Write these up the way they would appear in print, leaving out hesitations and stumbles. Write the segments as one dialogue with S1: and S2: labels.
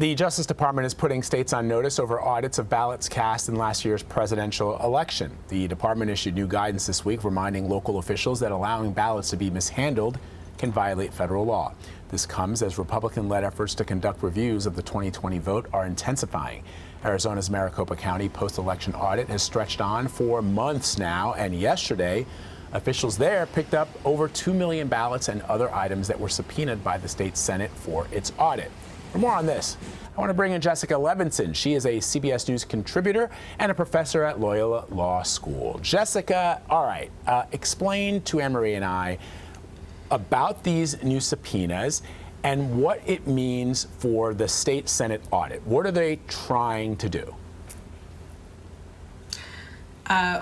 S1: The Justice Department is putting states on notice over audits of ballots cast in last year's presidential election. The department issued new guidance this week reminding local officials that allowing ballots to be mishandled can violate federal law. This comes as Republican-led efforts to conduct reviews of the 2020 vote are intensifying. Arizona's Maricopa County post-election audit has stretched on for months now, and yesterday, officials there picked up over 2 million ballots and other items that were subpoenaed by the state Senate for its audit. For more on this, I want to bring in Jessica Levinson. She is a CBS News contributor and a professor at Loyola Law School. Jessica, all right, explain to Anne-Marie and I about these new subpoenas and what it means for the state Senate audit. What are they trying to do?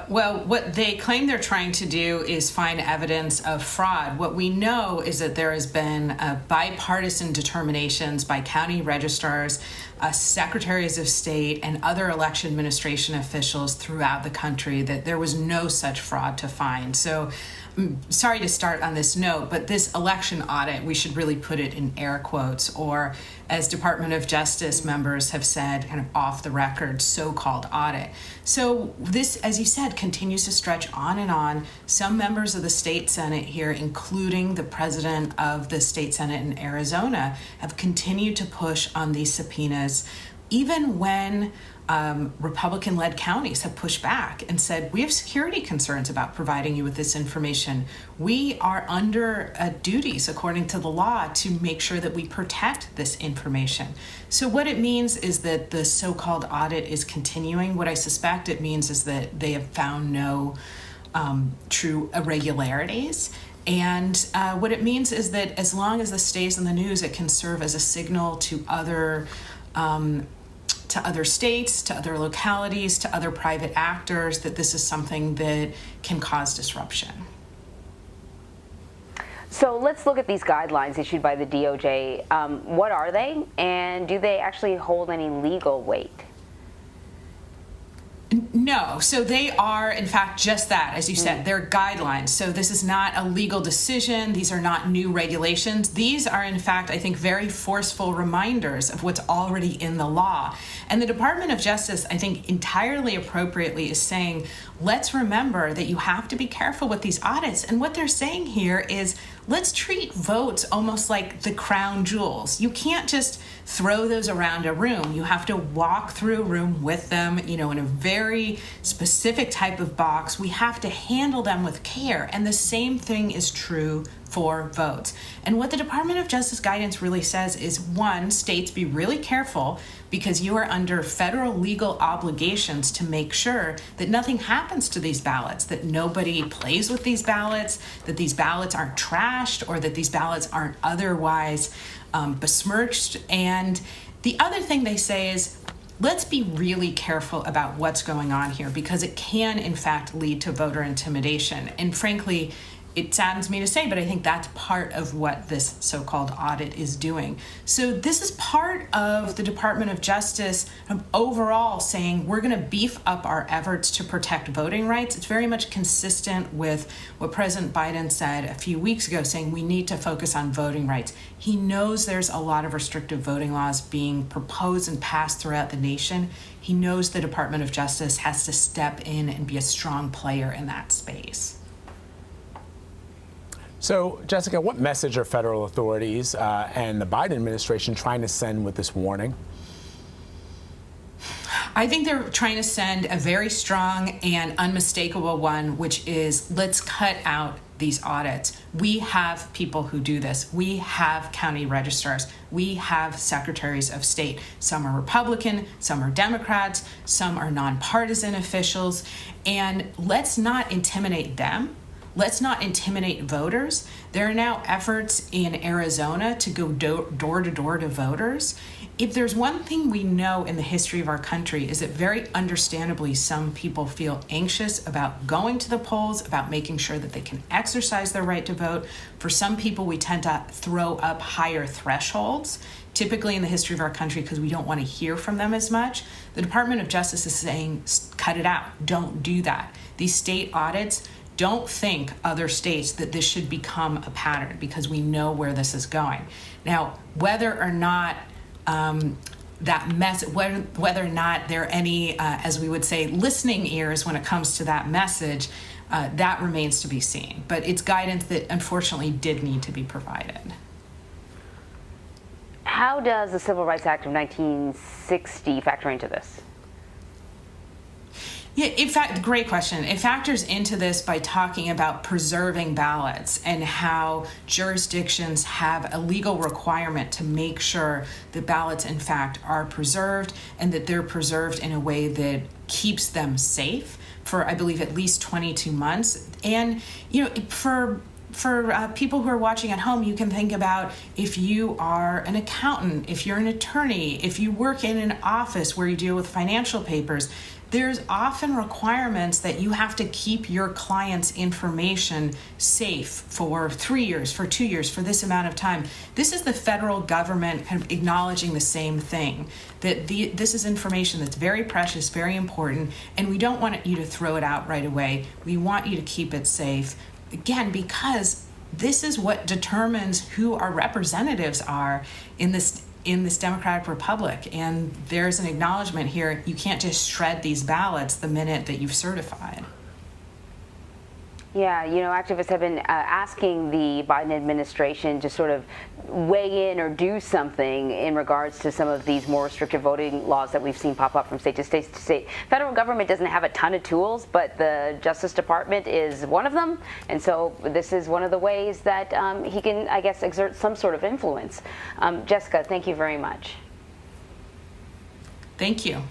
S2: Well, what they claim they're trying to do is find evidence of fraud. What we know is that there has been bipartisan determinations by county registrars, secretaries of state, and other election administration officials throughout the country that there was no such fraud to find. So I'm sorry to start on this note, but this election audit, we should really put it in air quotes, or as Department of Justice members have said, kind of off the record, so-called audit. So this, as you said, continues to stretch on and on. Some members of the state Senate here, including the president of the state Senate in Arizona, have continued to push on these subpoenas, even when Republican-led counties have pushed back and said, we have security concerns about providing you with this information. We are under duties, according to the law, to make sure that we protect this information. So what it means is that the so-called audit is continuing. What I suspect it means is that they have found no true irregularities. And what it means is that as long as this stays in the news, it can serve as a signal to other states, to other localities, to other private actors, that this is something that can cause disruption.
S3: So let's look at these guidelines issued by the DOJ. What are they, and do they actually hold any legal weight?
S2: No, so they are, in fact, just that, as you said, they're guidelines. So this is not a legal decision. These are not new regulations. These are, in fact, I think, very forceful reminders of what's already in the law. And the Department of Justice, I think, entirely appropriately is saying, let's remember that you have to be careful with these audits. And what they're saying here is, let's treat votes almost like the crown jewels. You can't just throw those around a room. You have to walk through a room with them, in a very specific type of box. We have to handle them with care. And the same thing is true for votes. And what the Department of Justice guidance really says is, one, states, be really careful because you are under federal legal obligations to make sure that nothing happens to these ballots, that nobody plays with these ballots, that these ballots aren't trashed, or that these ballots aren't otherwise besmirched. And the other thing they say is, let's be really careful about what's going on here, because it can, in fact, lead to voter intimidation. And frankly, it saddens me to say, but I think that's part of what this so-called audit is doing. So this is part of the Department of Justice overall saying we're going to beef up our efforts to protect voting rights. It's very much consistent with what President Biden said a few weeks ago, saying we need to focus on voting rights. He knows there's a lot of restrictive voting laws being proposed and passed throughout the nation. He knows the Department of Justice has to step in and be a strong player in that space.
S1: So, Jessica, what message are federal authorities and the Biden administration trying to send with this warning?
S2: I think they're trying to send a very strong and unmistakable one, which is, let's cut out these audits. We have people who do this. We have county registrars. We have secretaries of state. Some are Republican, some are Democrats, some are nonpartisan officials. And let's not intimidate them. Let's not intimidate voters. There are now efforts in Arizona to go door to door to voters. If there's one thing we know in the history of our country is that very understandably some people feel anxious about going to the polls, about making sure that they can exercise their right to vote. For some people, we tend to throw up higher thresholds, typically in the history of our country, because we don't want to hear from them as much. The Department of Justice is saying, cut it out. Don't do that. These state audits, don't think, other states, that this should become a pattern, because we know where this is going. Now, whether or not that whether or not there are any, as we would say, listening ears when it comes to that message, that remains to be seen. But it's guidance that unfortunately did need to be provided.
S3: How does the Civil Rights Act of 1960 factor into this?
S2: Yeah, in fact, great question. It factors into this by talking about preserving ballots and how jurisdictions have a legal requirement to make sure that ballots, in fact, are preserved and that they're preserved in a way that keeps them safe for, I believe, at least 22 months. And, you know, for people who are watching at home, you can think about if you are an accountant, if you're an attorney, if you work in an office where you deal with financial papers, there's often requirements that you have to keep your client's information safe for 3 years, for 2 years, for this amount of time. This is the federal government kind of acknowledging the same thing, that this is information that's very precious, very important, and we don't want you to throw it out right away. We want you to keep it safe. Again, because this is what determines who our representatives are in this democratic republic, and there's an acknowledgement here. You can't just shred these ballots the minute that you've certified.
S3: Yeah, you know, activists have been asking the Biden administration to sort of weigh in or do something in regards to some of these more restrictive voting laws that we've seen pop up from state to state to state. Federal government doesn't have a ton of tools, but the Justice Department is one of them, and so this is one of the ways that he can, I guess, exert some sort of influence. Jessica, thank you very much.
S2: Thank you.